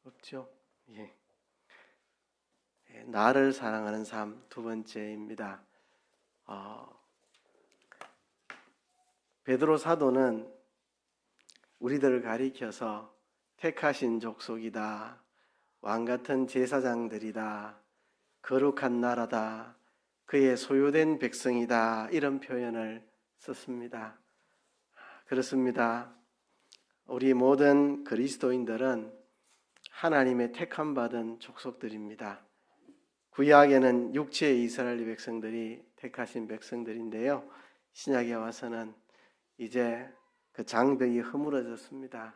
없죠? 예. 나를 사랑하는 삶 두 번째입니다. 베드로 사도는 우리들을 가리켜서 택하신 족속이다, 왕같은 제사장들이다, 거룩한 나라다, 그의 소유된 백성이다, 이런 표현을 썼습니다. 그렇습니다. 우리 모든 그리스도인들은 하나님의 택함 받은 족속들입니다. 구약에는 육체의 이스라엘 백성들이 택하신 백성들인데요, 신약에 와서는 이제 그 장벽이 허물어졌습니다.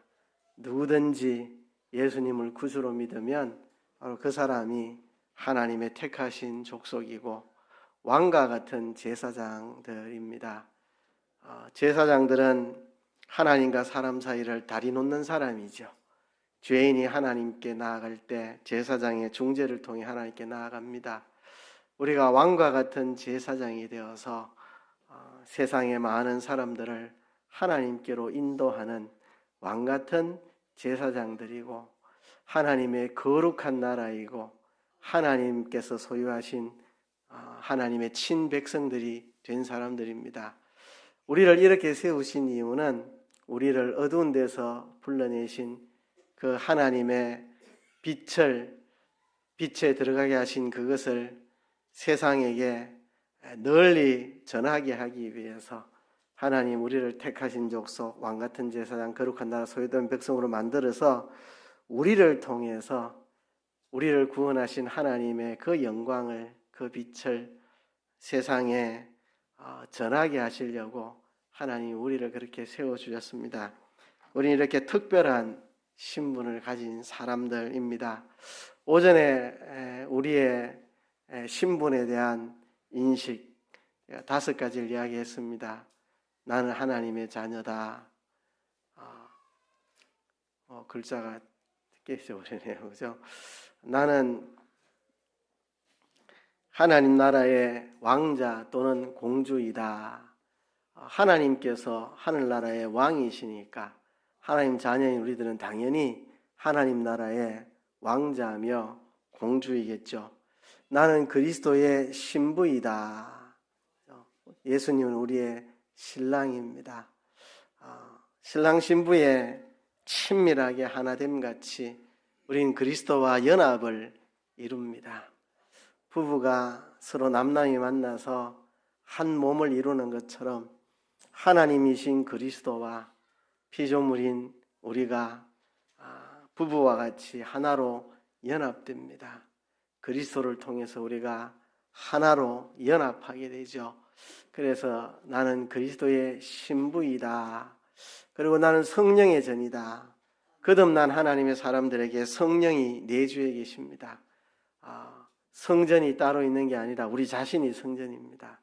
누구든지 예수님을 구주로 믿으면 바로 그 사람이 하나님의 택하신 족속이고 왕과 같은 제사장들입니다. 제사장들은 하나님과 사람 사이를 다리 놓는 사람이죠. 죄인이 하나님께 나아갈 때 제사장의 중재를 통해 하나님께 나아갑니다. 우리가 왕과 같은 제사장이 되어서 세상의 많은 사람들을 하나님께로 인도하는 왕 같은 제사장들이고, 하나님의 거룩한 나라이고 하나님께서 소유하신 하나님의 친백성들이 된 사람들입니다. 우리를 이렇게 세우신 이유는 우리를 어두운 데서 불러내신 그 하나님의 빛에 들어가게 하신 그것을 세상에게 널리 전하게 하기 위해서 하나님 우리를 택하신 족속, 왕같은 제사장, 거룩한 나라, 소유된 백성으로 만들어서 우리를 통해서 우리를 구원하신 하나님의 그 영광을, 그 빛을 세상에 전하게 하시려고 하나님 우리를 그렇게 세워주셨습니다. 우리는 이렇게 특별한 신분을 가진 사람들입니다. 오전에 우리의 신분에 대한 인식 5가지를 이야기했습니다. 나는 하나님의 자녀다. 글자가 깨져버리네요, 그죠? 나는 하나님 나라의 왕자 또는 공주이다. 하나님께서 하늘나라의 왕이시니까 하나님 자녀인 우리들은 당연히 하나님 나라의 왕자며 공주이겠죠. 나는 그리스도의 신부이다. 예수님은 우리의 신랑입니다. 신랑 신부의 친밀하게 하나됨 같이 우리는 그리스도와 연합을 이룹니다. 부부가 서로 남남이 만나서 한 몸을 이루는 것처럼 하나님이신 그리스도와 피조물인 우리가 부부와 같이 하나로 연합됩니다. 그리스도를 통해서 우리가 하나로 연합하게 되죠. 그래서 나는 그리스도의 신부이다. 그리고 나는 성령의 전이다. 거듭난 하나님의 사람들에게 성령이 내주에 계십니다. 성전이 따로 있는 게 아니라 우리 자신이 성전입니다.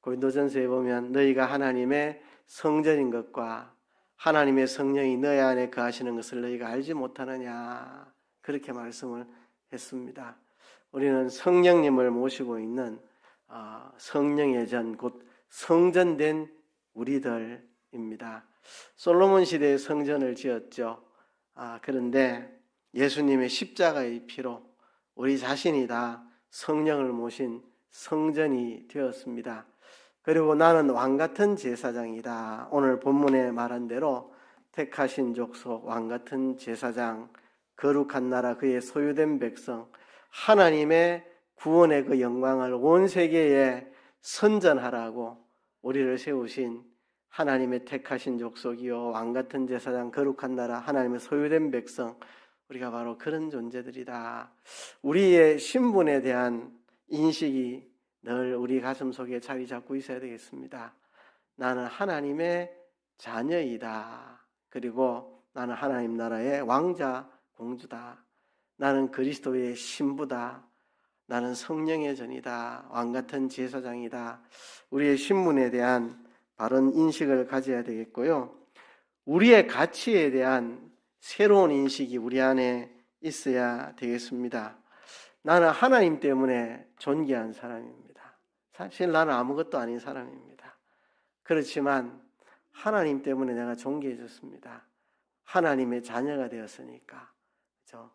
고린도전서에 보면 너희가 하나님의 성전인 것과 하나님의 성령이 너희 안에 거하시는 것을 너희가 알지 못하느냐, 그렇게 말씀을 했습니다. 우리는 성령님을 모시고 있는 성령의 전, 곧 성전된 우리들입니다. 솔로몬 시대에 성전을 지었죠. 그런데 예수님의 십자가의 피로 우리 자신이 다 성령을 모신 성전이 되었습니다. 그리고 나는 왕같은 제사장이다. 오늘 본문에 말한 대로 택하신 족속, 왕같은 제사장, 거룩한 나라, 그의 소유된 백성, 하나님의 구원의 그 영광을 온 세계에 선전하라고 우리를 세우신 하나님의 택하신 족속이요, 왕같은 제사장, 거룩한 나라, 하나님의 소유된 백성, 우리가 바로 그런 존재들이다. 우리의 신분에 대한 인식이 늘 우리 가슴 속에 자리 잡고 있어야 되겠습니다. 나는 하나님의 자녀이다. 그리고 나는 하나님 나라의 왕자, 공주다. 나는 그리스도의 신부다. 나는 성령의 전이다. 왕같은 제사장이다. 우리의 신분에 대한 바른 인식을 가져야 되겠고요. 우리의 가치에 대한 새로운 인식이 우리 안에 있어야 되겠습니다. 나는 하나님 때문에 존귀한 사람입니다. 사실 나는 아무것도 아닌 사람입니다. 그렇지만 하나님 때문에 내가 존귀해졌습니다. 하나님의 자녀가 되었으니까. 그렇죠?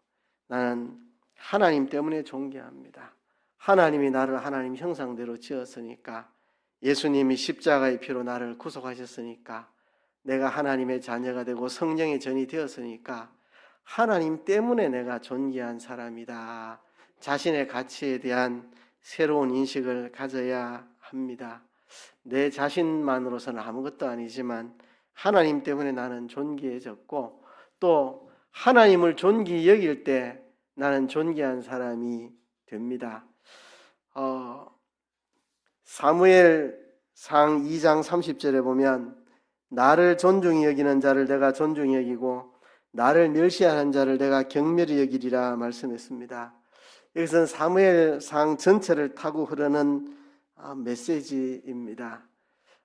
나는 하나님 때문에 존귀합니다. 하나님이 나를 하나님 형상대로 지었으니까, 예수님이 십자가의 피로 나를 구속하셨으니까, 내가 하나님의 자녀가 되고 성령의 전이 되었으니까 하나님 때문에 내가 존귀한 사람이다. 자신의 가치에 대한 새로운 인식을 가져야 합니다. 내 자신만으로서는 아무것도 아니지만 하나님 때문에 나는 존귀해졌고, 또 하나님을 존귀 여길 때 나는 존귀한 사람이 됩니다. 사무엘상 2장 30절에 보면 나를 존중히 여기는 자를 내가 존중히 여기고 나를 멸시하는 자를 내가 경멸히 여기리라 말씀했습니다. 이것은 사무엘상 전체를 타고 흐르는 메시지입니다.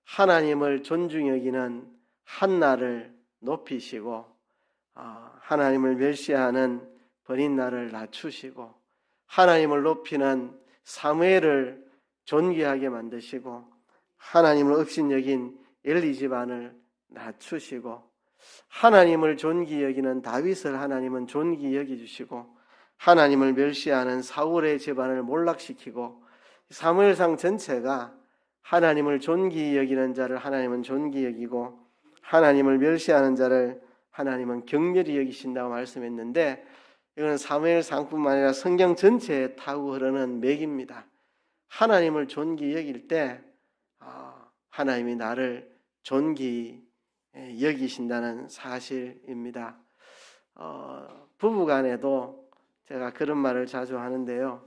하나님을 존중히 여기는 한나를 높이시고, 하나님을 멸시하는 버린나를 낮추시고, 하나님을 높이는 사무엘을 존귀하게 만드시고, 하나님을 업신여긴 엘리 집안을 낮추시고, 하나님을 존귀 여기는 다윗을 하나님은 존귀 여기주시고, 하나님을 멸시하는 사울의 집안을 몰락시키고, 사무엘상 전체가 하나님을 존귀 여기는 자를 하나님은 존귀 여기고 하나님을 멸시하는 자를 하나님은 경멸히 여기신다고 말씀했는데, 이건 사무엘상뿐만 아니라 성경 전체에 타고 흐르는 맥입니다. 하나님을 존귀 여길 때 하나님이 나를 존귀 여기신다는 사실입니다. 부부간에도 제가 그런 말을 자주 하는데요.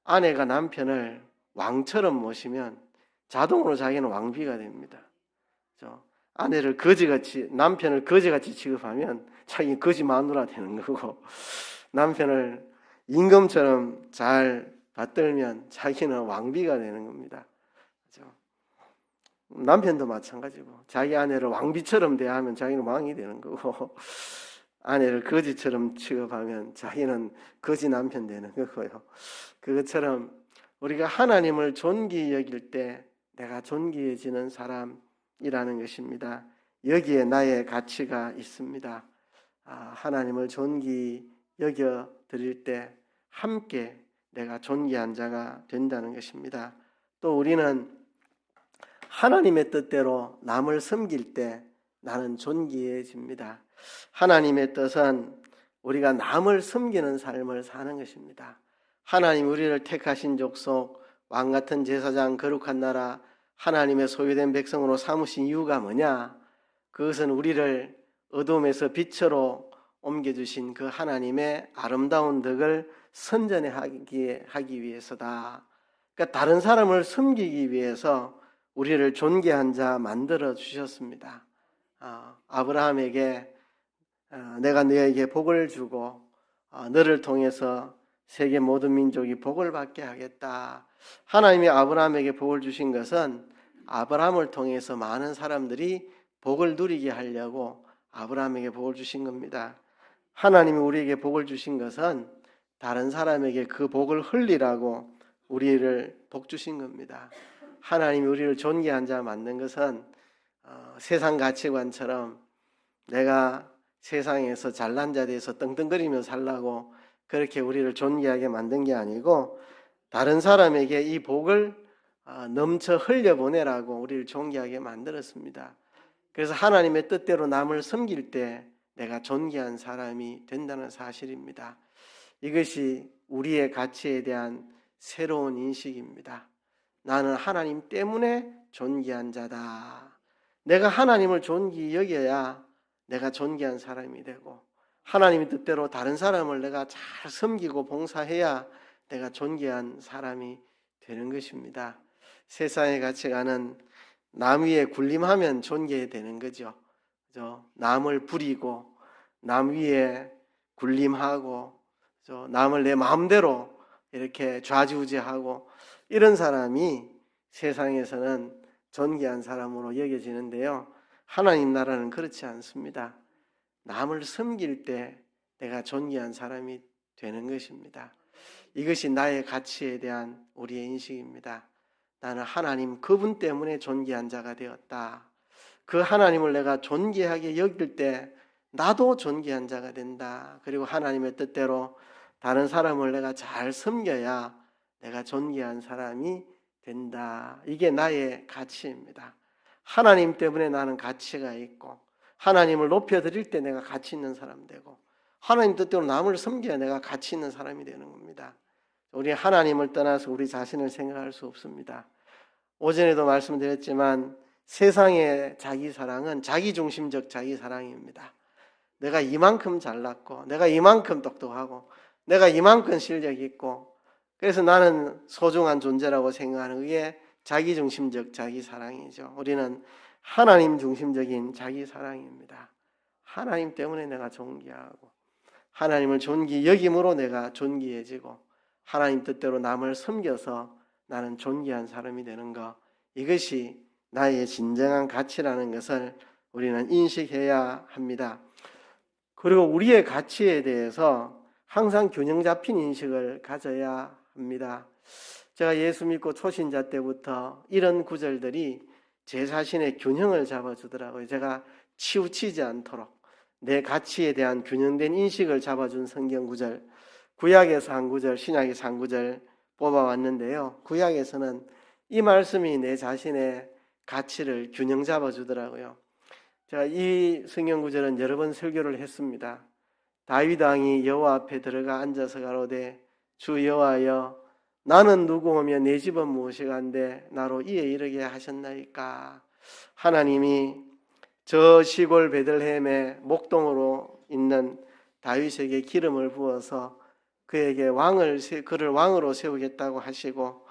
아내가 남편을 왕처럼 모시면 자동으로 자기는 왕비가 됩니다. 아내를 거지같이, 남편을 거지같이 취급하면 자기 거지 마누라 되는 거고, 남편을 임금처럼 잘 받들면 자기는 왕비가 되는 겁니다. 남편도 마찬가지고, 자기 아내를 왕비처럼 대하면 자기는 왕이 되는 거고, 아내를 거지처럼 취급하면 자기는 거지 남편 되는 거고요. 그것처럼 우리가 하나님을 존귀 여길 때 내가 존귀해지는 사람이라는 것입니다. 여기에 나의 가치가 있습니다. 하나님을 존귀 여겨 드릴 때 함께 내가 존귀한 자가 된다는 것입니다. 또 우리는 하나님의 뜻대로 남을 섬길 때 나는 존귀해집니다. 하나님의 뜻은 우리가 남을 섬기는 삶을 사는 것입니다. 하나님 우리를 택하신 족속, 왕같은 제사장, 거룩한 나라, 하나님의 소유된 백성으로 삼으신 이유가 뭐냐? 그것은 우리를 어둠에서 빛으로 옮겨주신 그 하나님의 아름다운 덕을 선전하기 위해서다. 그러니까 다른 사람을 섬기기 위해서 우리를 존귀한 자 만들어 주셨습니다. 아브라함에게 내가 너에게 복을 주고 너를 통해서 세계 모든 민족이 복을 받게 하겠다. 하나님이 아브라함에게 복을 주신 것은 아브라함을 통해서 많은 사람들이 복을 누리게 하려고 아브라함에게 복을 주신 겁니다. 하나님이 우리에게 복을 주신 것은 다른 사람에게 그 복을 흘리라고 우리를 복 주신 겁니다. 하나님이 우리를 존귀한 자 만든 것은 세상 가치관처럼 내가 세상에서 잘난 자 돼서 떵떵거리며 살라고 그렇게 우리를 존귀하게 만든 게 아니고, 다른 사람에게 이 복을 넘쳐 흘려보내라고 우리를 존귀하게 만들었습니다. 그래서 하나님의 뜻대로 남을 섬길 때 내가 존귀한 사람이 된다는 사실입니다. 이것이 우리의 가치에 대한 새로운 인식입니다. 나는 하나님 때문에 존귀한 자다. 내가 하나님을 존귀 여겨야 내가 존귀한 사람이 되고, 하나님의 뜻대로 다른 사람을 내가 잘 섬기고 봉사해야 내가 존귀한 사람이 되는 것입니다. 세상의 가치관은 남 위에 군림하면 존귀되는 거죠. 남을 부리고 남 위에 군림하고 남을 내 마음대로 이렇게 좌지우지하고 이런 사람이 세상에서는 존귀한 사람으로 여겨지는데요. 하나님 나라는 그렇지 않습니다. 남을 섬길 때 내가 존귀한 사람이 되는 것입니다. 이것이 나의 가치에 대한 우리의 인식입니다. 나는 하나님 그분 때문에 존귀한 자가 되었다. 그 하나님을 내가 존귀하게 여길 때 나도 존귀한 자가 된다. 그리고 하나님의 뜻대로 다른 사람을 내가 잘 섬겨야 내가 존귀한 사람이 된다. 이게 나의 가치입니다. 하나님 때문에 나는 가치가 있고, 하나님을 높여드릴 때 내가 가치 있는 사람 되고, 하나님 뜻대로 남을 섬겨야 내가 가치 있는 사람이 되는 겁니다. 우리 하나님을 떠나서 우리 자신을 생각할 수 없습니다. 오전에도 말씀드렸지만 세상의 자기 사랑은 자기중심적 자기 사랑입니다. 내가 이만큼 잘났고, 내가 이만큼 똑똑하고, 내가 이만큼 실력이 있고, 그래서 나는 소중한 존재라고 생각하는 그게 자기중심적 자기 사랑이죠. 우리는 하나님 중심적인 자기 사랑입니다. 하나님 때문에 내가 존귀하고, 하나님을 존귀 여김으로 내가 존귀해지고, 하나님 뜻대로 남을 섬겨서 나는 존귀한 사람이 되는 것, 이것이 나의 진정한 가치라는 것을 우리는 인식해야 합니다. 그리고 우리의 가치에 대해서 항상 균형 잡힌 인식을 가져야 합니다. 제가 예수 믿고 초신자 때부터 이런 구절들이 제 자신의 균형을 잡아주더라고요. 제가 치우치지 않도록 내 가치에 대한 균형된 인식을 잡아준 성경 구절, 구약에서 한 구절, 신약에서 한 구절 뽑아왔는데요. 구약에서는 이 말씀이 내 자신의 가치를 균형 잡아주더라고요. 제가 이 성경 구절은 여러 번 설교를 했습니다. 다윗 왕이 여호와 앞에 들어가 앉아서 가로되 주 여호와여 나는 누구오며 내 집은 무엇이간데 나로 이에 이르게 하셨나이까. 하나님이 저 시골 베들레헴의 목동으로 있는 다윗에게 기름을 부어서 그에게 그를 왕으로 세우겠다고 하시고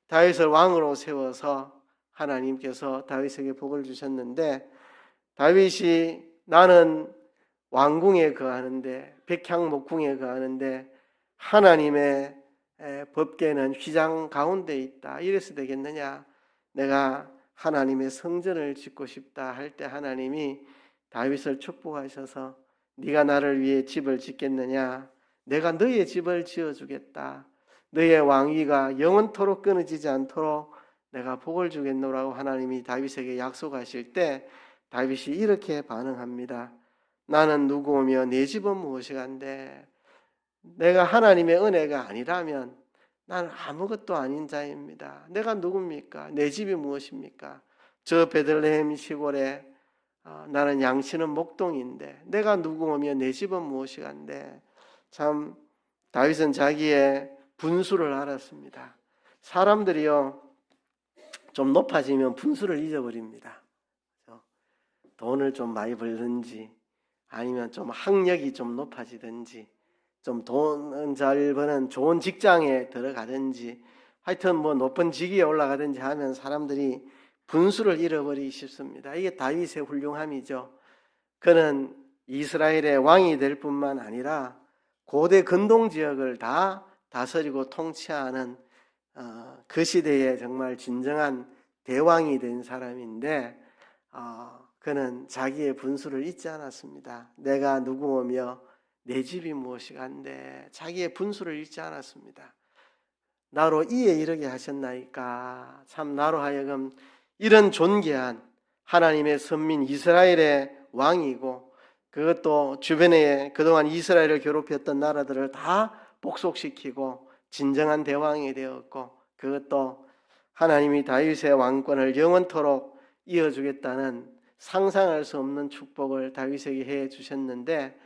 다윗을 왕으로 세워서 하나님께서 다윗에게 복을 주셨는데, 다윗이 나는 왕궁에 거하는데, 백향목궁에 거하는데 하나님의 법궤는 휘장 가운데 있다. 이래서 되겠느냐? 내가 하나님의 성전을 짓고 싶다 할 때 하나님이 다윗을 축복하셔서 네가 나를 위해 집을 짓겠느냐? 내가 너의 집을 지어주겠다. 너의 왕위가 영원토록 끊어지지 않도록 내가 복을 주겠노라고 하나님이 다윗에게 약속하실 때 다윗이 이렇게 반응합니다. 나는 누구오며 내 집은 무엇이간데. 내가 하나님의 은혜가 아니라면 나는 아무것도 아닌 자입니다. 내가 누굽니까? 내 집이 무엇입니까? 저 베들레헴 시골에 나는 양치는 목동인데 내가 누구오며 내 집은 무엇이간데. 참 다윗은 자기의 분수를 알았습니다. 사람들이요 좀 높아지면 분수를 잊어버립니다. 돈을 좀 많이 벌든지 아니면 좀 학력이 좀 높아지든지 좀 돈 잘 버는 좋은 직장에 들어가든지 하여튼 뭐 높은 직위에 올라가든지 하면 사람들이 분수를 잃어버리기 쉽습니다. 이게 다윗의 훌륭함이죠. 그는 이스라엘의 왕이 될 뿐만 아니라 고대 근동 지역을 다 다스리고 통치하는 그 시대에 정말 진정한 대왕이 된 사람인데 그는 자기의 분수를 잊지 않았습니다. 내가 누구오며 내 집이 무엇이간데. 자기의 분수를 잃지 않았습니다. 나로 이에 이르게 하셨나이까. 참 나로 하여금 이런 존귀한 하나님의 선민 이스라엘의 왕이고, 그것도 주변에 그동안 이스라엘을 괴롭혔던 나라들을 다 복속시키고 진정한 대왕이 되었고, 그것도 하나님이 다윗의 왕권을 영원토록 이어주겠다는 상상할 수 없는 축복을 다윗에게 해 주셨는데,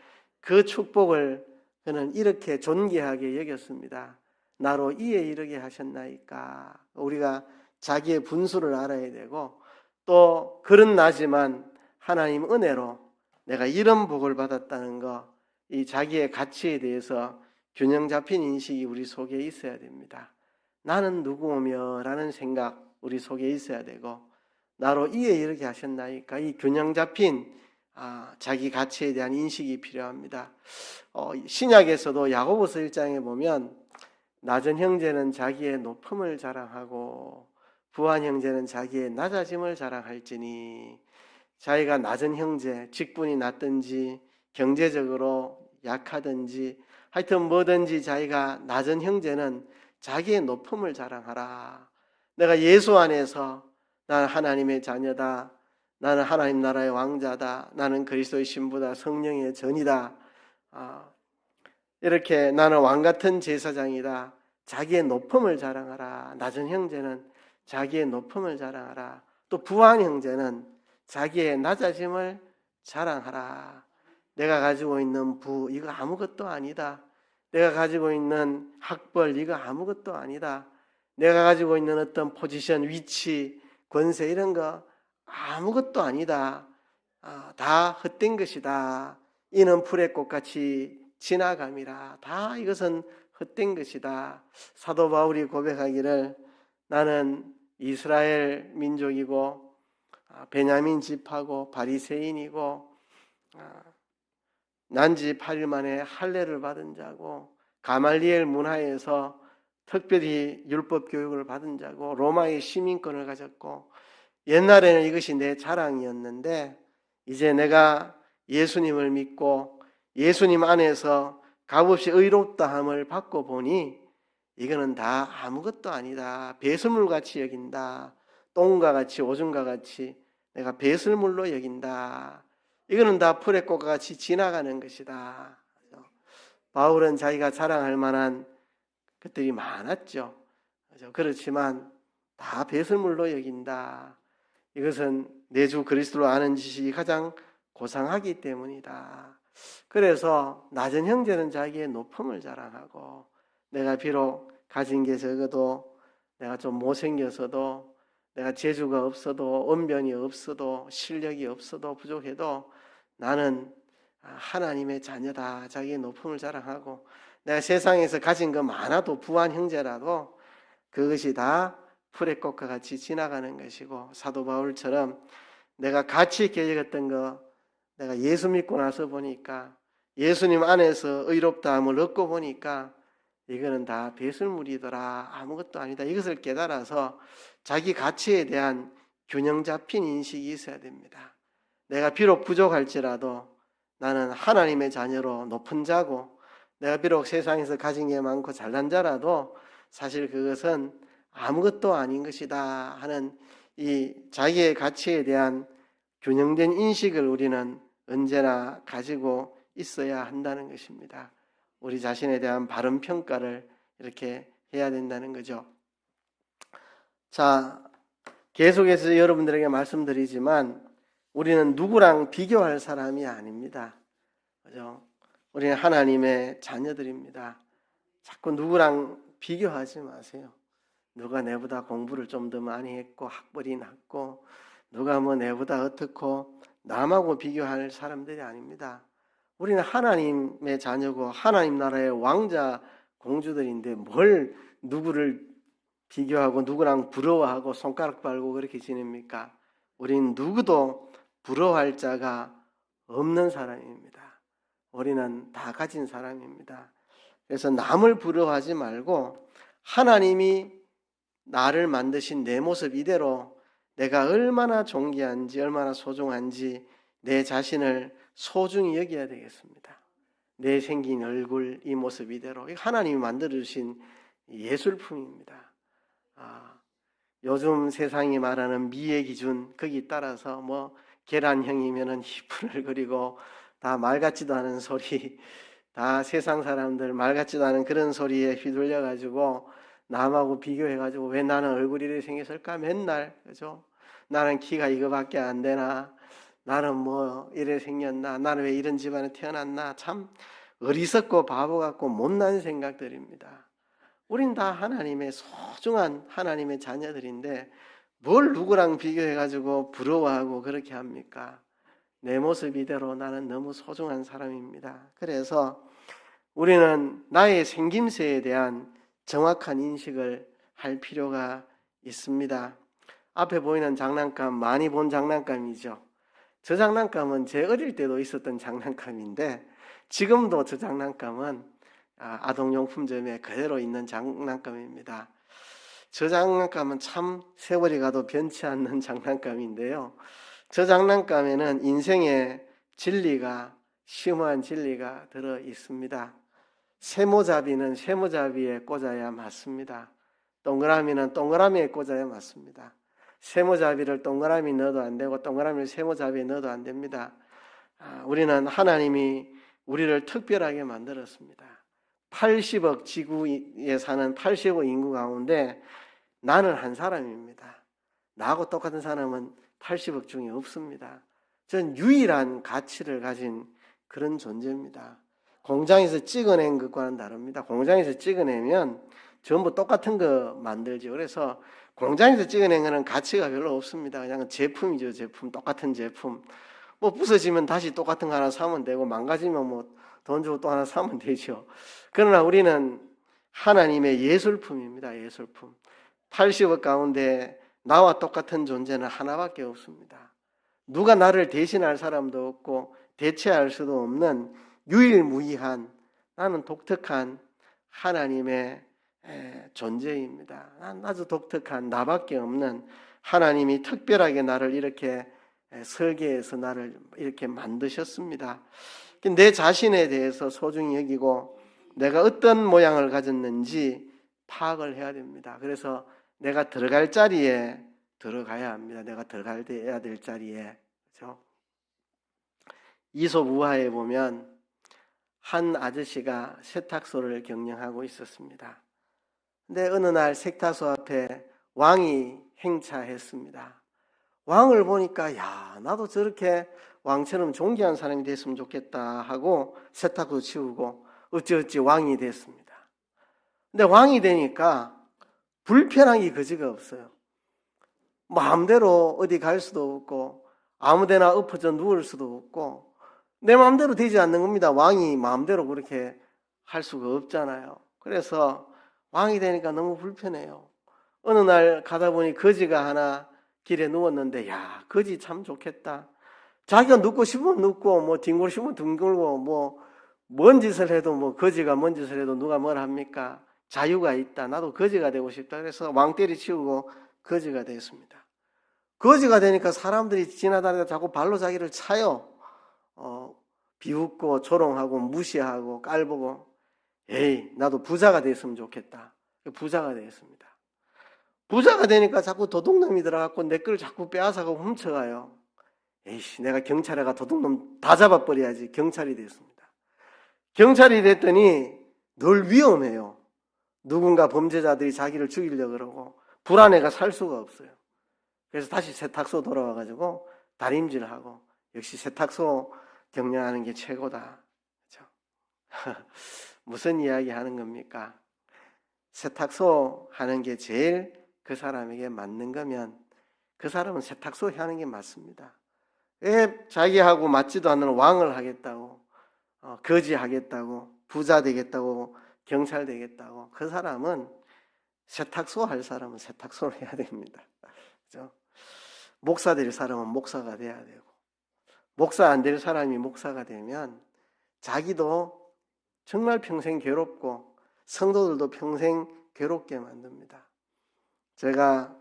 그 축복을 그는 이렇게 존귀하게 여겼습니다. 나로 이에 이르게 하셨나이까. 우리가 자기의 분수를 알아야 되고, 또 그런 나지만 하나님 은혜로 내가 이런 복을 받았다는 거, 이 자기의 가치에 대해서 균형 잡힌 인식이 우리 속에 있어야 됩니다. 나는 누구오며 라는 생각 우리 속에 있어야 되고, 나로 이에 이르게 하셨나이까. 이 균형 잡힌 자기 가치에 대한 인식이 필요합니다. 신약에서도 야고보서 1장에 보면 낮은 형제는 자기의 높음을 자랑하고 부한 형제는 자기의 낮아짐을 자랑할지니. 자기가 낮은 형제, 직분이 낮든지 경제적으로 약하든지 하여튼 뭐든지 자기가 낮은 형제는 자기의 높음을 자랑하라. 내가 예수 안에서 난 하나님의 자녀다. 나는 하나님 나라의 왕자다. 나는 그리스도의 신부다. 성령의 전이다. 이렇게 나는 왕같은 제사장이다. 자기의 높음을 자랑하라. 낮은 형제는 자기의 높음을 자랑하라. 또 부한 형제는 자기의 낮아짐을 자랑하라. 내가 가지고 있는 부 이거 아무것도 아니다. 내가 가지고 있는 학벌 이거 아무것도 아니다. 내가 가지고 있는 어떤 포지션, 위치, 권세 이런 거 아무것도 아니다. 다 헛된 것이다. 이는 풀의 꽃같이 지나감이라. 다 이것은 헛된 것이다. 사도 바울이 고백하기를 나는 이스라엘 민족이고 베냐민 집하고 바리새인이고 난지 8일 만에 할례를 받은 자고 가말리엘 문화에서 특별히 율법 교육을 받은 자고 로마의 시민권을 가졌고 옛날에는 이것이 내 자랑이었는데 이제 내가 예수님을 믿고 예수님 안에서 값없이 의롭다함을 받고 보니 이거는 다 아무것도 아니다. 배설물같이 여긴다. 똥과 같이 오줌과 같이 내가 배설물로 여긴다. 이거는 다 풀의 꽃과 같이 지나가는 것이다. 바울은 자기가 자랑할 만한 것들이 많았죠. 그렇지만 다 배설물로 여긴다. 이것은 내 주 그리스도를 아는 지식이 가장 고상하기 때문이다. 그래서 낮은 형제는 자기의 높음을 자랑하고 내가 비록 가진 게 적어도 내가 좀 못생겨서도 내가 재주가 없어도 언변이 없어도 실력이 없어도 부족해도 나는 하나님의 자녀다. 자기의 높음을 자랑하고 내가 세상에서 가진 거 많아도 부한 형제라도 그것이 다 풀의 꽃과 같이 지나가는 것이고 사도 바울처럼 내가 가치 있게 여겼던 거 내가 예수 믿고 나서 보니까 예수님 안에서 의롭다함을 얻고 보니까 이거는 다 배설물이더라. 아무것도 아니다. 이것을 깨달아서 자기 가치에 대한 균형 잡힌 인식이 있어야 됩니다. 내가 비록 부족할지라도 나는 하나님의 자녀로 높은 자고 내가 비록 세상에서 가진 게 많고 잘난 자라도 사실 그것은 아무것도 아닌 것이다 하는 이 자기의 가치에 대한 균형된 인식을 우리는 언제나 가지고 있어야 한다는 것입니다. 우리 자신에 대한 바른 평가를 이렇게 해야 된다는 거죠. 자, 계속해서 여러분들에게 말씀드리지만 우리는 누구랑 비교할 사람이 아닙니다. 그죠? 우리는 하나님의 자녀들입니다. 자꾸 누구랑 비교하지 마세요. 누가 내보다 공부를 좀 더 많이 했고 학벌이 낮고 누가 뭐 내보다 어떻고 남하고 비교할 사람들이 아닙니다. 우리는 하나님의 자녀고 하나님 나라의 왕자 공주들인데 뭘 누구를 비교하고 누구랑 부러워하고 손가락 빨고 그렇게 지냅니까? 우리는 누구도 부러워할 자가 없는 사람입니다. 우리는 다 가진 사람입니다. 그래서 남을 부러워하지 말고 하나님이 나를 만드신 내 모습 이대로 내가 얼마나 존귀한지 얼마나 소중한지 내 자신을 소중히 여겨야 되겠습니다. 내 생긴 얼굴 이 모습 이대로 하나님이 만들어주신 예술품입니다. 요즘 세상이 말하는 미의 기준 거기 따라서 뭐 계란형이면은 이쁜을 그리고 다 말 같지도 않은 소리 다 세상 사람들 말 같지도 않은 그런 소리에 휘둘려 가지고 남하고 비교해 가지고 왜 나는 얼굴이 이렇게 생겼을까 맨날 그죠? 나는 키가 이거밖에 안 되나? 나는 뭐 이래 생겼나? 나는 왜 이런 집안에 태어났나? 참 어리석고 바보 같고 못난 생각들입니다. 우린 다 하나님의 소중한 하나님의 자녀들인데 뭘 누구랑 비교해가지고 부러워하고 그렇게 합니까? 내 모습 이대로 나는 너무 소중한 사람입니다. 그래서 우리는 나의 생김새에 대한 정확한 인식을 할 필요가 있습니다. 앞에 보이는 장난감 많이 본 장난감이죠. 저 장난감은 제 어릴 때도 있었던 장난감인데 지금도 저 장난감은 아동용품점에 그대로 있는 장난감입니다. 저 장난감은 참 세월이 가도 변치 않는 장난감인데요. 저 장난감에는 인생의 진리가 심오한 진리가 들어 있습니다. 세모잡이는 세모잡이에 꽂아야 맞습니다. 동그라미는 동그라미에 꽂아야 맞습니다. 세모잡이를 동그라미 넣어도 안 되고 동그라미를 세모잡이에 넣어도 안 됩니다. 우리는 하나님이 우리를 특별하게 만들었습니다. 80억 지구에 사는 80억 인구 가운데 나는 한 사람입니다. 나하고 똑같은 사람은 80억 중에 없습니다. 전 유일한 가치를 가진 그런 존재입니다. 공장에서 찍어낸 것과는 다릅니다. 공장에서 찍어내면 전부 똑같은 거 만들죠. 그래서 공장에서 찍어낸 거는 가치가 별로 없습니다. 그냥 제품이죠. 제품. 똑같은 제품. 뭐 부서지면 다시 똑같은 거 하나 사면 되고 망가지면 뭐 돈 주고 또 하나 사면 되죠. 그러나 우리는 하나님의 예술품입니다. 예술품. 80억 가운데 나와 똑같은 존재는 하나밖에 없습니다. 누가 나를 대신할 사람도 없고 대체할 수도 없는 유일무이한 나는 독특한 하나님의 존재입니다. 난 아주 독특한 나밖에 없는 하나님이 특별하게 나를 이렇게 설계해서 나를 이렇게 만드셨습니다. 내 자신에 대해서 소중히 여기고 내가 어떤 모양을 가졌는지 파악을 해야 됩니다. 그래서 내가 들어갈 자리에 들어가야 합니다. 내가 들어가야 될 자리에. 그렇죠? 이솝 우화에 보면 한 아저씨가 세탁소를 경영하고 있었습니다. 근데 어느 날 세탁소 앞에 왕이 행차했습니다. 왕을 보니까 야, 나도 저렇게 왕처럼 존귀한 사람이 됐으면 좋겠다 하고 세탁소 치우고 어찌어찌 왕이 됐습니다. 근데 왕이 되니까 불편한 게 그지가 없어요. 마음대로 어디 갈 수도 없고 아무데나 엎어져 누울 수도 없고 내 마음대로 되지 않는 겁니다. 왕이 마음대로 그렇게 할 수가 없잖아요. 그래서 왕이 되니까 너무 불편해요. 어느 날 가다 보니 거지가 하나 길에 누웠는데 야, 거지 참 좋겠다. 자기가 눕고 싶으면 눕고 뭐 뒹굴고 싶으면 뒹굴고 뭐 뭔 짓을 해도 뭐 거지가 뭔 짓을 해도 누가 뭘 합니까? 자유가 있다. 나도 거지가 되고 싶다. 그래서 왕 때리치우고 거지가 됐습니다. 거지가 되니까 사람들이 지나다니다 자꾸 발로 자기를 차요. 비웃고 조롱하고 무시하고 깔보고 에이, 나도 부자가 됐으면 좋겠다. 부자가 되었습니다. 부자가 되니까 자꾸 도둑놈이 들어가고 내 걸 자꾸 빼앗아가고 훔쳐가요. 에이씨, 내가 경찰에 가 도둑놈 다 잡아버려야지. 경찰이 됐습니다. 경찰이 됐더니 늘 위험해요. 누군가 범죄자들이 자기를 죽이려고 그러고 불안해가 살 수가 없어요. 그래서 다시 세탁소 돌아와가지고 다림질하고 역시 세탁소 경영하는 게 최고다. 그렇죠? 무슨 이야기 하는 겁니까? 세탁소 하는 게 제일 그 사람에게 맞는 거면 그 사람은 세탁소 하는 게 맞습니다. 왜 자기하고 맞지도 않는 왕을 하겠다고 거지 하겠다고 부자 되겠다고 경찰 되겠다고 그 사람은 세탁소 할 사람은 세탁소를 해야 됩니다. 그렇죠? 목사 될 사람은 목사가 돼야 되고 목사 안 될 사람이 목사가 되면 자기도 정말 평생 괴롭고 성도들도 평생 괴롭게 만듭니다. 제가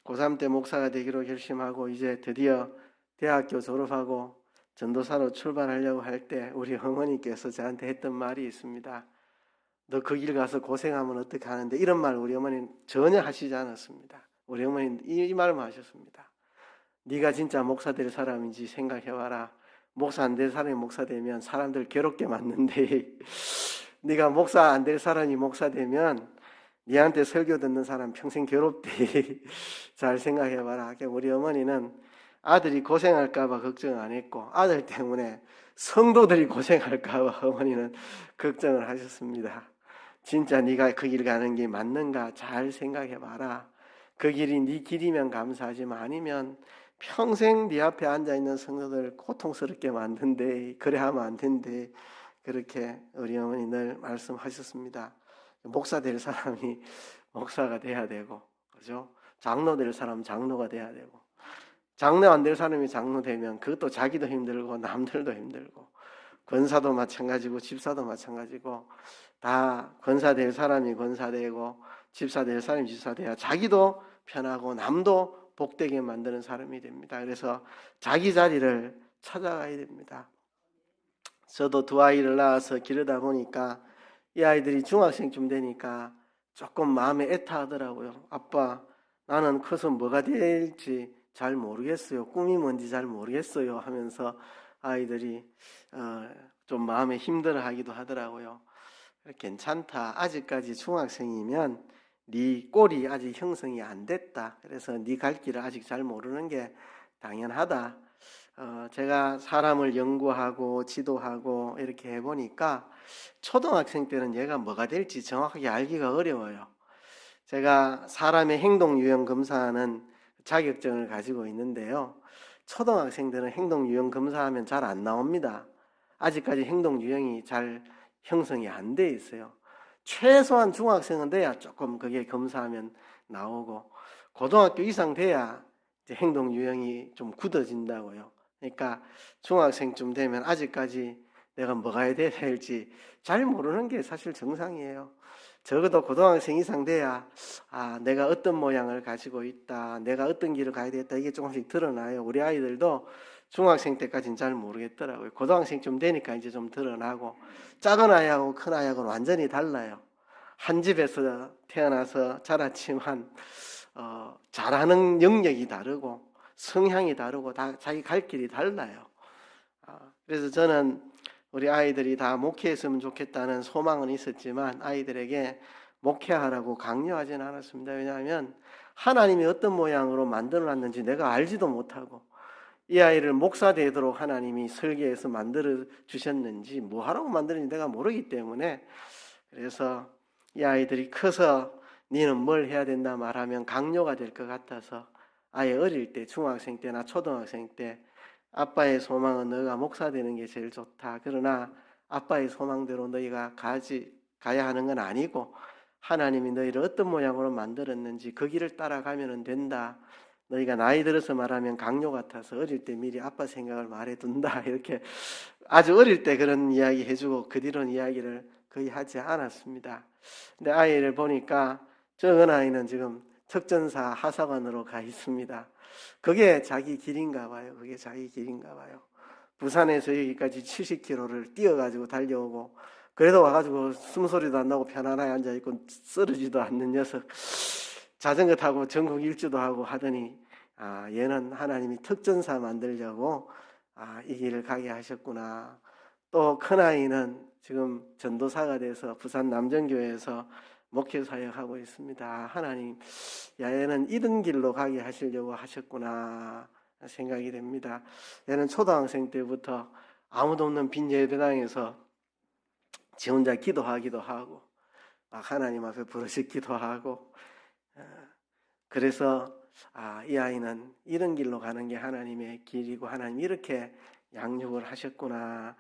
고3 때 목사가 되기로 결심하고 이제 드디어 대학교 졸업하고 전도사로 출발하려고 할 때 우리 어머니께서 저한테 했던 말이 있습니다. 너 그 길 가서 고생하면 어떻게 하는데 이런 말 우리 어머니는 전혀 하시지 않았습니다. 우리 어머니는 이 말만 하셨습니다. 네가 진짜 목사 될 사람인지 생각해봐라. 목사 안 될 사람이 목사 되면 사람들 괴롭게 만드는데 네가 목사 안 될 사람이 목사 되면 네한테 설교 듣는 사람 평생 괴롭대. 잘 생각해봐라. 우리 어머니는 아들이 고생할까 봐 걱정 안 했고 아들 때문에 성도들이 고생할까 봐 어머니는 걱정을 하셨습니다. 진짜 네가 그 길 가는 게 맞는가 잘 생각해봐라. 그 길이 네 길이면 감사하지만 아니면 평생 네 앞에 앉아있는 성도들 고통스럽게 만든대. 그래 하면 안 된대. 그렇게 우리 어머니 늘 말씀하셨습니다. 목사 될 사람이 목사가 돼야 되고, 그죠? 장로 될 사람 장로가 돼야 되고, 장로 안 될 사람이 장로 되면 그것도 자기도 힘들고 남들도 힘들고, 권사도 마찬가지고 집사도 마찬가지고, 다 권사 될 사람이 권사 되고 집사 될 사람이 집사 돼야 자기도 편하고 남도 복되게 만드는 사람이 됩니다. 그래서 자기 자리를 찾아가야 됩니다. 저도 두 아이를 낳아서 기르다 보니까 이 아이들이 중학생쯤 되니까 조금 마음에 애타하더라고요. 아빠, 나는 커서 뭐가 될지 잘 모르겠어요. 꿈이 뭔지 잘 모르겠어요 하면서 아이들이 좀 마음에 힘들어하기도 하더라고요. 괜찮다. 아직까지 중학생이면 네 꼴이 아직 형성이 안 됐다. 그래서 네 갈 길을 아직 잘 모르는 게 당연하다. 제가 사람을 연구하고 지도하고 이렇게 해보니까 초등학생 때는 얘가 뭐가 될지 정확하게 알기가 어려워요. 제가 사람의 행동 유형 검사하는 자격증을 가지고 있는데요. 초등학생들은 행동 유형 검사하면 잘 안 나옵니다. 아직까지 행동 유형이 잘 형성이 안 돼 있어요. 최소한 중학생은 돼야 조금 그게 검사하면 나오고 고등학교 이상 돼야 이제 행동 유형이 좀 굳어진다고요. 그러니까 중학생쯤 되면 아직까지 내가 뭐가 해야 될지 잘 모르는 게 사실 정상이에요. 적어도 고등학생 이상 돼야 내가 어떤 모양을 가지고 있다, 내가 어떤 길을 가야 되겠다, 이게 조금씩 드러나요. 우리 아이들도 중학생 때까지는 잘 모르겠더라고요. 고등학생쯤 되니까 이제 좀 드러나고, 작은 아이하고 큰 아이하고는 완전히 달라요. 한 집에서 태어나서 자랐지만 잘하는 영역이 다르고 성향이 다르고 다 자기 갈 길이 달라요. 그래서 저는 우리 아이들이 다 목회했으면 좋겠다는 소망은 있었지만 아이들에게 목회하라고 강요하지는 않았습니다. 왜냐하면 하나님이 어떤 모양으로 만들어놨는지 내가 알지도 못하고, 이 아이를 목사 되도록 하나님이 설계해서 만들어 주셨는지 뭐 하라고 만드는지 내가 모르기 때문에, 그래서 이 아이들이 커서 너는 뭘 해야 된다 말하면 강요가 될 것 같아서 아예 어릴 때, 중학생 때나 초등학생 때 아빠의 소망은 너가 목사 되는 게 제일 좋다. 그러나 아빠의 소망대로 너희가 가야 하는 건 아니고 하나님이 너희를 어떤 모양으로 만들었는지 그 길을 따라가면 된다. 너희가 나이 들어서 말하면 강요 같아서 어릴 때 미리 아빠 생각을 말해둔다. 이렇게 아주 어릴 때 그런 이야기 해주고 그 뒤로는 이야기를 거의 하지 않았습니다. 근데 아이를 보니까 적은 아이는 지금 특전사 하사관으로 가 있습니다. 그게 자기 길인가 봐요. 그게 자기 길인가 봐요. 부산에서 여기까지 70km를 뛰어가지고 달려오고, 그래도 와가지고 숨소리도 안 나고 편안하게 앉아있고 쓰러지도 않는 녀석, 자전거 타고 전국 일주도 하고 하더니 얘는 하나님이 특전사 만들려고 이 길을 가게 하셨구나. 또 큰아이는 지금 전도사가 돼서 부산 남정교회에서 목회 사역하고 있습니다. 하나님, 얘는 이런 길로 가게 하시려고 하셨구나 생각이 됩니다. 얘는 초등학생 때부터 아무도 없는 빈 예배당에서 지 혼자 기도하기도 하고 막 하나님 앞에 부르짖 기도하고, 그래서 이 아이는 이런 길로 가는 게 하나님의 길이고 하나님 이렇게 양육을 하셨구나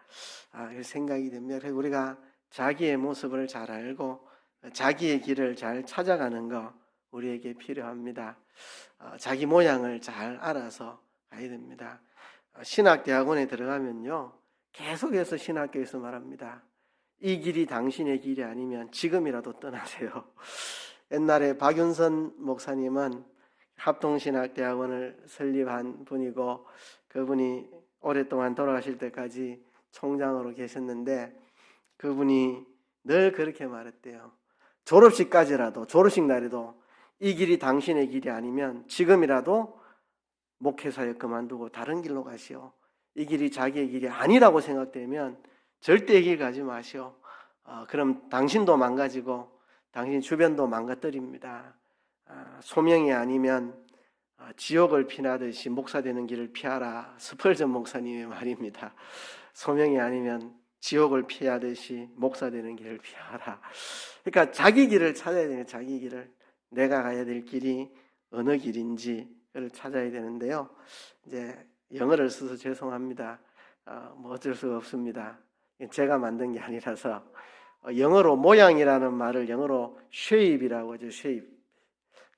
생각이 됩니다. 그래서 우리가 자기의 모습을 잘 알고 자기의 길을 잘 찾아가는 거 우리에게 필요합니다. 자기 모양을 잘 알아서 가야 됩니다. 신학대학원에 들어가면요, 계속해서 신학교에서 말합니다. 이 길이 당신의 길이 아니면 지금이라도 떠나세요. 옛날에 박윤선 목사님은 합동신학대학원을 설립한 분이고, 그분이 오랫동안 돌아가실 때까지 총장으로 계셨는데 그분이 늘 그렇게 말했대요. 졸업식까지라도, 졸업식 날에도 이 길이 당신의 길이 아니면 지금이라도 목회사역 그만두고 다른 길로 가시오. 이 길이 자기의 길이 아니라고 생각되면 절대 이 길 가지 마시오. 그럼 당신도 망가지고 당신 주변도 망가뜨립니다. 소명이 아니면 지옥을 피하듯이 목사 되는 길을 피하라. 스펄전 목사님의 말입니다. 소명이 아니면 지옥을 피하듯이 목사 되는 길을 피하라. 그러니까 자기 길을 찾아야 돼요. 자기 길을. 내가 가야 될 길이 어느 길인지를 찾아야 되는데요. 이제 영어를 써서 죄송합니다. 뭐 어쩔 수가 없습니다. 제가 만든 게 아니라서. 영어로 모양이라는 말을 영어로 shape이라고 하죠. shape.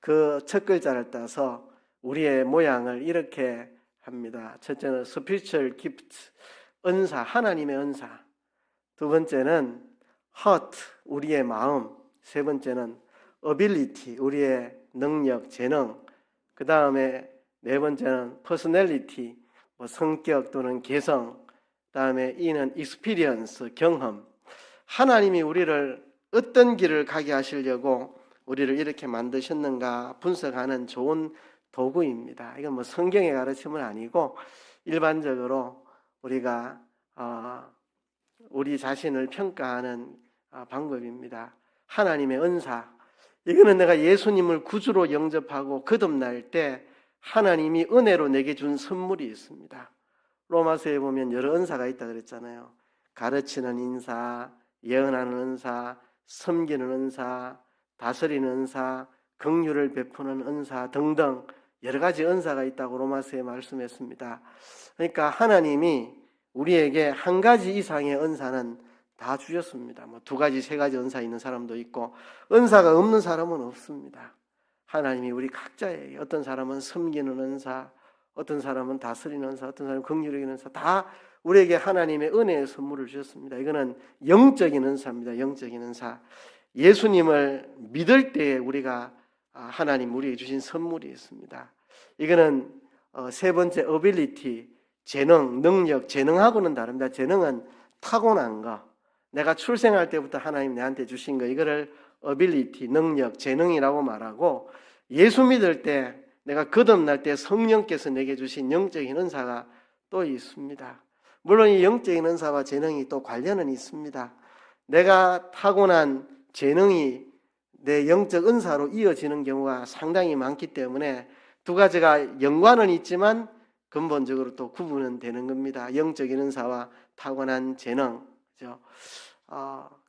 그 첫 글자를 따서 우리의 모양을 이렇게 합니다. 첫째는 spiritual gift, 은사, 하나님의 은사. 두 번째는 heart, 우리의 마음. 세 번째는 ability, 우리의 능력, 재능. 그 다음에 네 번째는 personality, 성격 또는 개성. 그 다음에 E는 experience, 경험. 하나님이 우리를 어떤 길을 가게 하시려고 우리를 이렇게 만드셨는가 분석하는 좋은 도구입니다. 이건 뭐 성경의 가르침은 아니고 일반적으로 우리가 우리 자신을 평가하는 방법입니다. 하나님의 은사, 이거는 내가 예수님을 구주로 영접하고 거듭날 때 하나님이 은혜로 내게 준 선물이 있습니다. 로마서에 보면 여러 은사가 있다 그랬잖아요. 가르치는 은사, 예언하는 은사, 섬기는 은사, 다스리는 은사, 긍휼을 베푸는 은사 등등 여러 가지 은사가 있다고 로마서에 말씀했습니다. 그러니까 하나님이 우리에게 한 가지 이상의 은사는 다 주셨습니다. 뭐 두 가지, 세 가지 은사 있는 사람도 있고 은사가 없는 사람은 없습니다. 하나님이 우리 각자에게 어떤 사람은 섬기는 은사, 어떤 사람은 다스리는 은사, 어떤 사람은 긍휼의 은사 다 우리에게 하나님의 은혜의 선물을 주셨습니다. 이거는 영적인 은사입니다. 영적인 은사. 예수님을 믿을 때에 우리가 하나님 우리에게 주신 선물이 있습니다. 이거는 세 번째 ability, 재능, 능력, 재능하고는 다릅니다. 재능은 타고난 거. 내가 출생할 때부터 하나님 내한테 주신 거, 이거를 ability, 능력, 재능이라고 말하고, 예수 믿을 때 내가 거듭날 때 성령께서 내게 주신 영적인 은사가 또 있습니다. 물론 이 영적인 은사와 재능이 또 관련은 있습니다. 내가 타고난 재능이 내 영적 은사로 이어지는 경우가 상당히 많기 때문에 두 가지가 연관은 있지만 근본적으로 또 구분은 되는 겁니다. 영적인 은사와 타고난 재능, 그죠?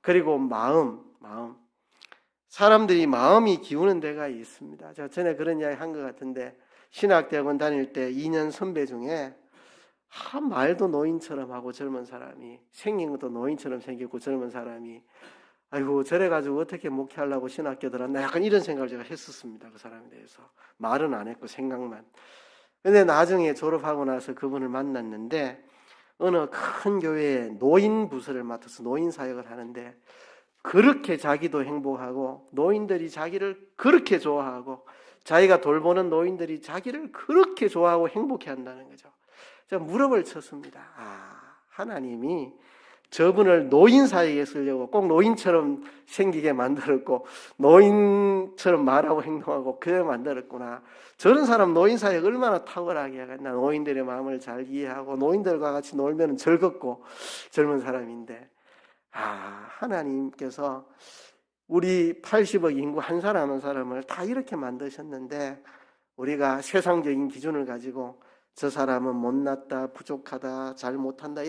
그리고 마음. 사람들이 마음이 기우는 데가 있습니다. 제가 전에 그런 이야기 한 것 같은데 신학대학원 다닐 때 2년 선배 중에 말도 노인처럼 하고 젊은 사람이, 생긴 것도 노인처럼 생겼고 젊은 사람이, 아이고 저래가지고 어떻게 목회하려고 신학교 들었나, 약간 이런 생각을 제가 했었습니다. 그 사람에 대해서. 말은 안 했고 생각만. 근데 나중에 졸업하고 나서 그분을 만났는데 어느 큰 교회에 노인 부서를 맡아서 노인 사역을 하는데 그렇게 자기도 행복하고 노인들이 자기를 그렇게 좋아하고 자기가 돌보는 노인들이 자기를 그렇게 좋아하고 행복해 한다는 거죠. 제가 무릎을 쳤습니다. 하나님이 저분을 노인 사역에 쓰려고 꼭 노인처럼 생기게 만들었고 노인처럼 말하고 행동하고 그래 만들었구나. 저런 사람 노인 사역 얼마나 탁월하게 하겠나. 노인들의 마음을 잘 이해하고 노인들과 같이 놀면 즐겁고 젊은 사람인데, 하나님께서 우리 80억 인구 한 사람 한 사람을 다 이렇게 만드셨는데 우리가 세상적인 기준을 가지고 저 사람은 못났다, 부족하다, 잘 못한다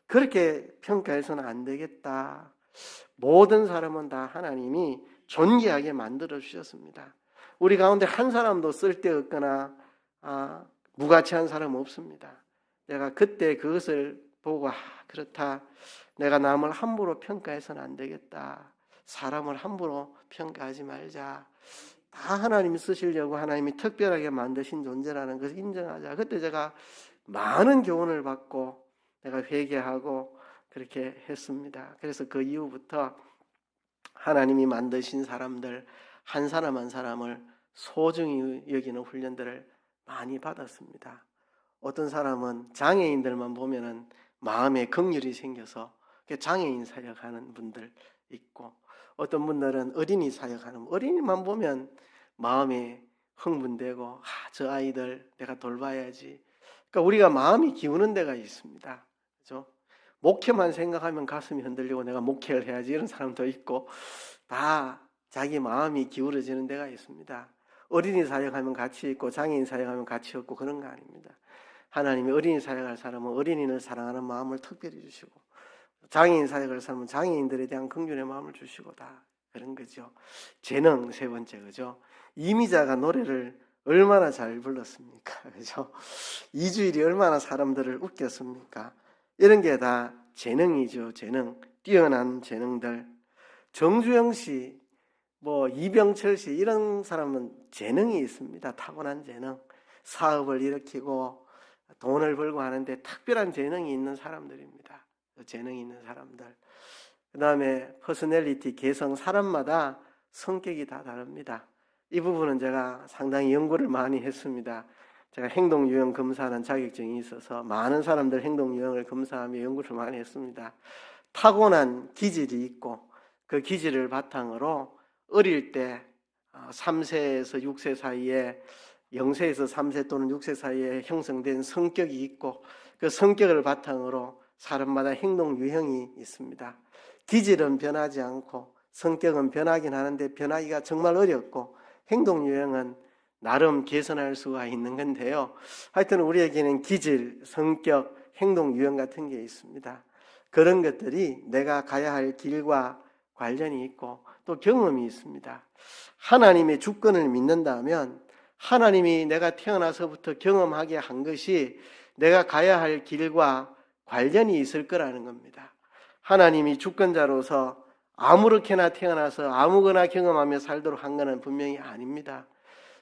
그렇게 평가해서는 안 되겠다. 모든 사람은 다 하나님이 존귀하게 만들어 주셨습니다. 우리 가운데 한 사람도 쓸데없거나 무가치한 사람 없습니다. 내가 그때 그것을 보고 그렇다. 내가 남을 함부로 평가해서는 안 되겠다. 사람을 함부로 평가하지 말자. 다 하나님이 쓰시려고 하나님이 특별하게 만드신 존재라는 것을 인정하자. 그때 제가 많은 교훈을 받고 내가 회개하고 그렇게 했습니다. 그래서 그 이후부터 하나님이 만드신 사람들 한 사람 한 사람을 소중히 여기는 훈련들을 많이 받았습니다. 어떤 사람은 장애인들만 보면은 마음에 긍휼이 생겨서 장애인 사역하는 분들 있고, 어떤 분들은 어린이 사역하는, 어린이만 보면 마음이 흥분되고 저 아이들 내가 돌봐야지. 그러니까 우리가 마음이 기우는 데가 있습니다. 그렇죠? 목회만 생각하면 가슴이 흔들리고 내가 목회를 해야지 이런 사람도 있고, 다 자기 마음이 기울어지는 데가 있습니다. 어린이 사역하면 같이 있고 장애인 사역하면 같이 없고 그런 거 아닙니다. 하나님이 어린이 사역할 사람은 어린이를 사랑하는 마음을 특별히 주시고, 장애인 사역할 사람은 장애인들에 대한 긍휼의 마음을 주시고, 다 그런 거죠. 재능 세 번째, 그죠? 이미자가 노래를 얼마나 잘 불렀습니까? 그죠? 이주일이 얼마나 사람들을 웃겼습니까? 이런 게 다 재능이죠. 재능, 뛰어난 재능들. 정주영 씨, 이병철 씨, 이런 사람은 재능이 있습니다. 타고난 재능. 사업을 일으키고 돈을 벌고 하는데 특별한 재능이 있는 사람들입니다. 재능이 있는 사람들. 그 다음에 퍼스널리티, 개성, 사람마다 성격이 다 다릅니다. 이 부분은 제가 상당히 연구를 많이 했습니다. 제가 행동유형 검사하는 자격증이 있어서 많은 사람들 행동유형을 검사하며 연구를 많이 했습니다. 타고난 기질이 있고 그 기질을 바탕으로 어릴 때 3세에서 6세 사이에 0세에서 3세 또는 6세 사이에 형성된 성격이 있고 그 성격을 바탕으로 사람마다 행동 유형이 있습니다. 기질은 변하지 않고 성격은 변하긴 하는데 변하기가 정말 어렵고 행동 유형은 나름 개선할 수가 있는 건데요. 하여튼 우리에게는 기질, 성격, 행동 유형 같은 게 있습니다. 그런 것들이 내가 가야 할 길과 관련이 있고 또 경험이 있습니다. 하나님의 주권을 믿는다면 하나님이 내가 태어나서부터 경험하게 한 것이 내가 가야 할 길과 관련이 있을 거라는 겁니다. 하나님이 주권자로서 아무렇게나 태어나서 아무거나 경험하며 살도록 한 것은 분명히 아닙니다.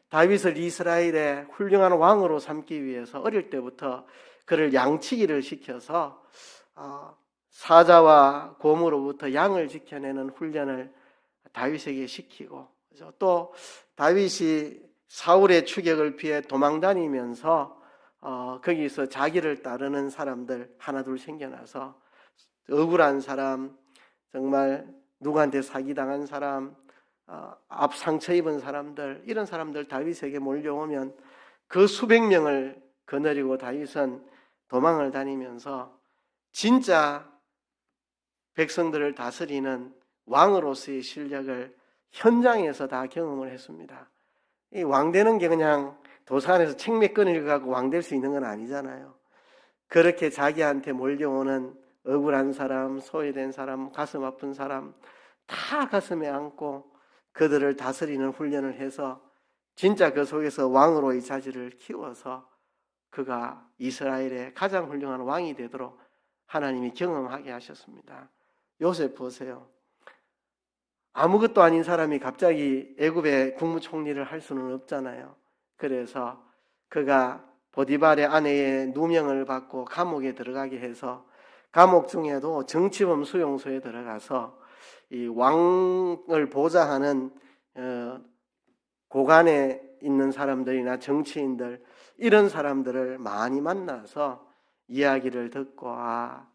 다윗을 이스라엘의 훌륭한 왕으로 삼기 위해서 어릴 때부터 그를 양치기를 시켜서 사자와 곰으로부터 양을 지켜내는 훈련을 다윗에게 시키고 또 다윗이 사울의 추격을 피해 도망다니면서 거기서 자기를 따르는 사람들 하나둘 생겨나서 억울한 사람, 정말 누구한테 사기당한 사람, 앞 상처 입은 사람들, 이런 사람들 다윗에게 몰려오면 그 수백 명을 거느리고 다윗은 도망을 다니면서 진짜 백성들을 다스리는 왕으로서의 실력을 현장에서 다 경험을 했습니다. 이 왕 되는 게 그냥 도서관에서 책 몇 권 읽어갖고 왕 될 수 있는 건 아니잖아요. 그렇게 자기한테 몰려오는 억울한 사람, 소외된 사람, 가슴 아픈 사람 다 가슴에 안고 그들을 다스리는 훈련을 해서 진짜 그 속에서 왕으로의 자질을 키워서 그가 이스라엘의 가장 훌륭한 왕이 되도록 하나님이 경험하게 하셨습니다. 요셉 보세요. 아무것도 아닌 사람이 갑자기 애굽의 국무총리를 할 수는 없잖아요. 그래서 그가 보디발의 아내의 누명을 받고 감옥에 들어가게 해서 감옥 중에도 정치범 수용소에 들어가서 이 왕을 보좌하는 고관에 있는 사람들이나 정치인들 이런 사람들을 많이 만나서 이야기를 듣고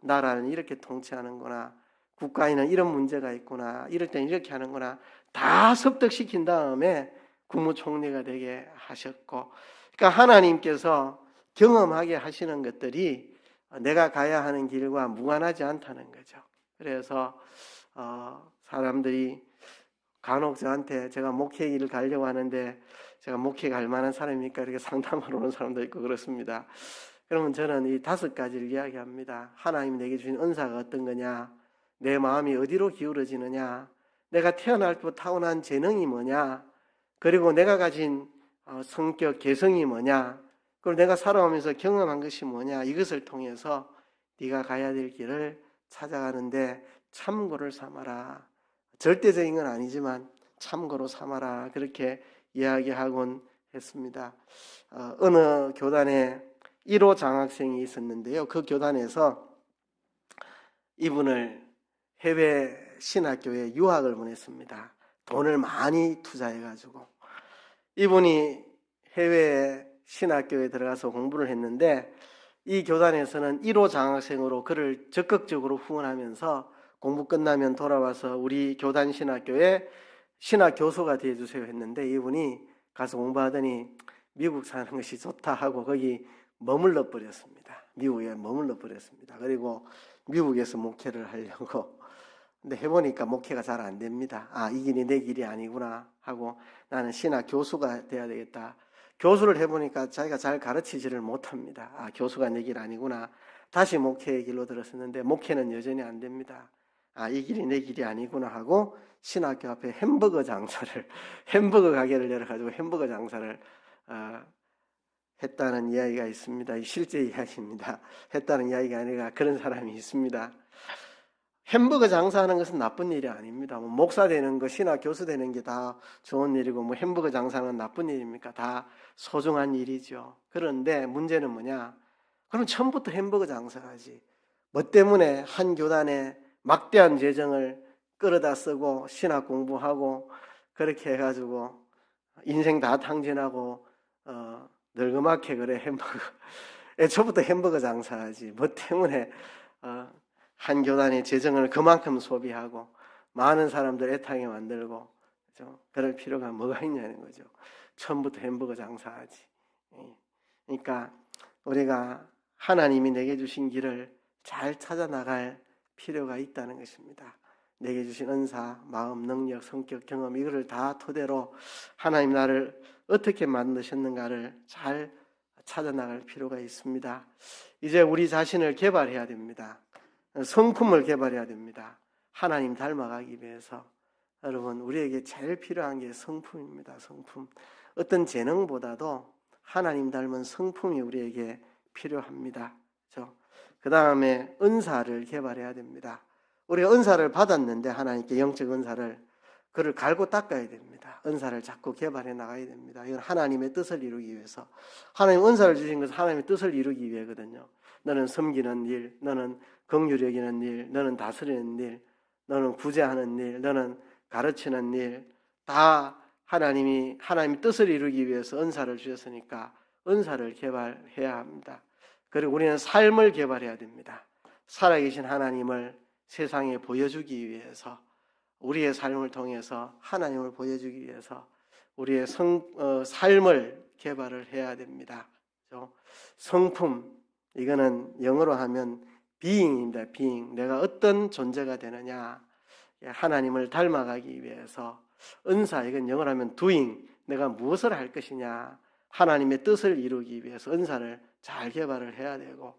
나라는 이렇게 통치하는구나, 국가에는 이런 문제가 있구나, 이럴 땐 이렇게 하는구나 다 습득시킨 다음에 국무총리가 되게 하셨고, 그러니까 하나님께서 경험하게 하시는 것들이 내가 가야 하는 길과 무관하지 않다는 거죠. 그래서 사람들이 간혹 저한테 제가 목회 길을 가려고 하는데 제가 목회 갈 만한 사람입니까? 이렇게 상담하러 오는 사람도 있고 그렇습니다. 그러면 저는 이 5가지를 이야기합니다. 하나님이 내게 주신 은사가 어떤 거냐? 내 마음이 어디로 기울어지느냐? 내가 태어날 때부터 타고난 재능이 뭐냐? 그리고 내가 가진 성격, 개성이 뭐냐? 그리고 내가 살아오면서 경험한 것이 뭐냐? 이것을 통해서 네가 가야 될 길을 찾아가는데 참고를 삼아라. 절대적인 건 아니지만 참고로 삼아라. 그렇게 이야기하곤 했습니다. 어느 교단에 1호 장학생이 있었는데요. 그 교단에서 이분을 해외 신학교에 유학을 보냈습니다. 돈을 많이 투자해가지고. 이분이 해외 신학교에 들어가서 공부를 했는데 이 교단에서는 1호 장학생으로 그를 적극적으로 후원하면서 공부 끝나면 돌아와서 우리 교단 신학교에 신학 교수가 되어주세요 했는데 이분이 가서 공부하더니 미국 사는 것이 좋다 하고 거기 머물러 버렸습니다. 미국에 머물러 버렸습니다. 그리고 미국에서 목회를 하려고. 근데 해보니까 목회가 잘 안 됩니다. 이 길이 내 길이 아니구나 하고 나는 신학 교수가 돼야 되겠다. 교수를 해보니까 자기가 잘 가르치지를 못합니다. 교수가 내 길 아니구나. 다시 목회의 길로 들었었는데 목회는 여전히 안 됩니다. 이 길이 내 길이 아니구나 하고 신학교 앞에 햄버거 가게를 열어가지고 햄버거 장사를 했다는 이야기가 있습니다. 실제 이야기입니다. 했다는 이야기가 아니라 그런 사람이 있습니다. 햄버거 장사하는 것은 나쁜 일이 아닙니다. 목사 되는 거, 신학 교수 되는 게 다 좋은 일이고 햄버거 장사는 나쁜 일입니까? 다 소중한 일이죠. 그런데 문제는 뭐냐? 그럼 처음부터 햄버거 장사하지. 뭐 때문에 한 교단에 막대한 재정을 끌어다 쓰고 신학 공부하고 그렇게 해가지고 인생 다 탕진하고 늙음하게 그래 햄버거. 애초부터 햄버거 장사하지. 뭐 때문에 한 교단의 재정을 그만큼 소비하고 많은 사람들 애타게 만들고 그죠? 그럴 필요가 뭐가 있냐는 거죠. 처음부터 햄버거 장사하지. 그러니까 우리가 하나님이 내게 주신 길을 잘 찾아 나갈 필요가 있다는 것입니다. 내게 주신 은사, 마음, 능력, 성격, 경험 이거를 다 토대로 하나님 나를 어떻게 만드셨는가를 잘 찾아 나갈 필요가 있습니다. 이제 우리 자신을 개발해야 됩니다. 성품을 개발해야 됩니다. 하나님 닮아가기 위해서. 여러분, 우리에게 제일 필요한 게 성품입니다. 성품. 어떤 재능보다도 하나님 닮은 성품이 우리에게 필요합니다. 그 다음에 은사를 개발해야 됩니다. 우리가 은사를 받았는데 하나님께 영적 은사를 그를 갈고 닦아야 됩니다. 은사를 자꾸 개발해 나가야 됩니다. 이건 하나님의 뜻을 이루기 위해서. 하나님 은사를 주신 것은 하나님의 뜻을 이루기 위해거든요. 너는 섬기는 일, 너는 긍휼히 여기는 일, 너는 다스리는 일, 너는 구제하는 일, 너는 가르치는 일, 다 하나님의 뜻을 이루기 위해서 은사를 주셨으니까 은사를 개발해야 합니다. 그리고 우리는 삶을 개발해야 됩니다. 살아계신 하나님을 세상에 보여주기 위해서, 우리의 삶을 통해서 하나님을 보여주기 위해서 우리의 삶을 개발을 해야 됩니다. 성품, 이거는 영어로 하면 being입니다. being. 내가 어떤 존재가 되느냐, 하나님을 닮아가기 위해서. 은사, 이건 영어로 하면 doing. 내가 무엇을 할 것이냐, 하나님의 뜻을 이루기 위해서 은사를 잘 개발을 해야 되고,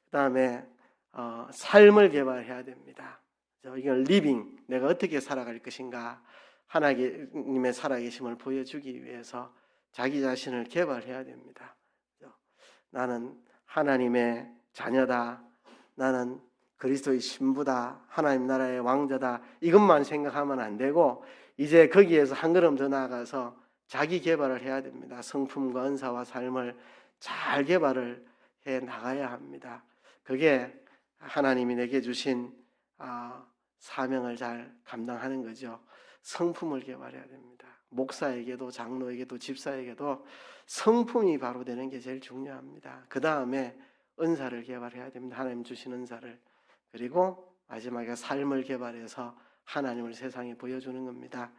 그 다음에 삶을 개발해야 됩니다. 이건 living, 내가 어떻게 살아갈 것인가, 하나님의 살아계심을 보여주기 위해서 자기 자신을 개발해야 됩니다. 나는 하나님의 자녀다, 나는 그리스도의 신부다, 하나님 나라의 왕자다, 이것만 생각하면 안 되고 이제 거기에서 한 걸음 더 나아가서 자기 개발을 해야 됩니다. 성품과 은사와 삶을 잘 개발을 해 나가야 합니다. 그게 하나님이 내게 주신 사명을 잘 감당하는 거죠. 성품을 개발해야 됩니다. 목사에게도 장로에게도 집사에게도 성품이 바로 되는 게 제일 중요합니다. 그 다음에 은사를 개발해야 됩니다. 하나님 주신 은사를. 그리고 마지막에 삶을 개발해서 하나님을 세상에 보여주는 겁니다.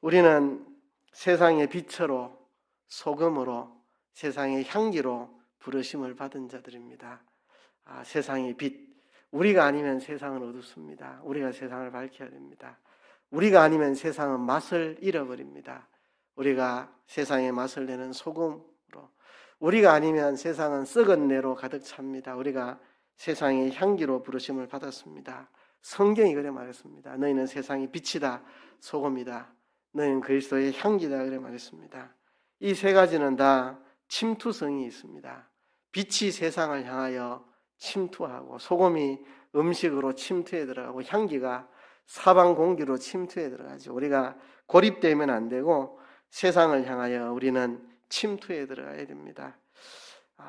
우리는 세상의 빛으로, 소금으로, 세상의 향기로 부르심을 받은 자들입니다. 세상의 빛, 우리가 아니면 세상은 어둡습니다. 우리가 세상을 밝혀야 됩니다. 우리가 아니면 세상은 맛을 잃어버립니다. 우리가 세상에 맛을 내는 소금으로, 우리가 아니면 세상은 썩은 내로 가득 찹니다. 우리가 세상의 향기로 부르심을 받았습니다. 성경이 그래 말했습니다. 너희는 세상의 빛이다, 소금이다. 너희는 그리스도의 향기다, 그래 말했습니다. 이 세 가지는 다 침투성이 있습니다. 빛이 세상을 향하여 침투하고, 소금이 음식으로 침투해 들어가고, 향기가 사방 공기로 침투해 들어가죠. 우리가 고립되면 안 되고 세상을 향하여 우리는 침투해 들어가야 됩니다.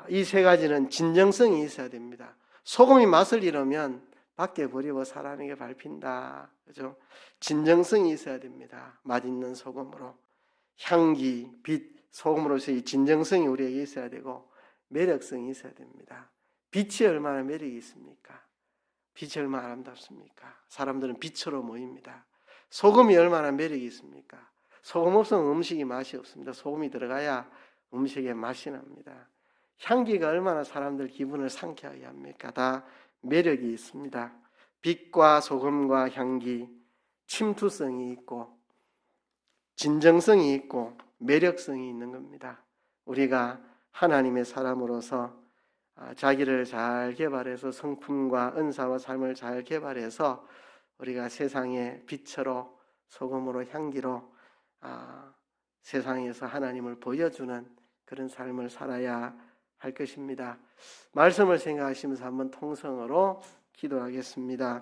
이 세 가지는 진정성이 있어야 됩니다. 소금이 맛을 잃으면 밖에 버리고 사람에게 밟힌다. 그죠? 진정성이 있어야 됩니다. 맛있는 소금으로. 향기, 빛, 소금으로서의 진정성이 우리에게 있어야 되고 매력성이 있어야 됩니다. 빛이 얼마나 매력이 있습니까? 빛이 얼마나 아름답습니까? 사람들은 빛으로 모입니다. 소금이 얼마나 매력이 있습니까? 소금 없으면 음식이 맛이 없습니다. 소금이 들어가야 음식에 맛이 납니다. 향기가 얼마나 사람들 기분을 상쾌하게 합니까? 다 매력이 있습니다. 빛과 소금과 향기, 침투성이 있고 진정성이 있고 매력성이 있는 겁니다. 우리가 하나님의 사람으로서 자기를 잘 개발해서 성품과 은사와 삶을 잘 개발해서 우리가 세상의 빛으로, 소금으로, 향기로 세상에서 하나님을 보여주는 그런 삶을 살아야 할 것입니다. 말씀을 생각하시면서 한번 통성으로 기도하겠습니다.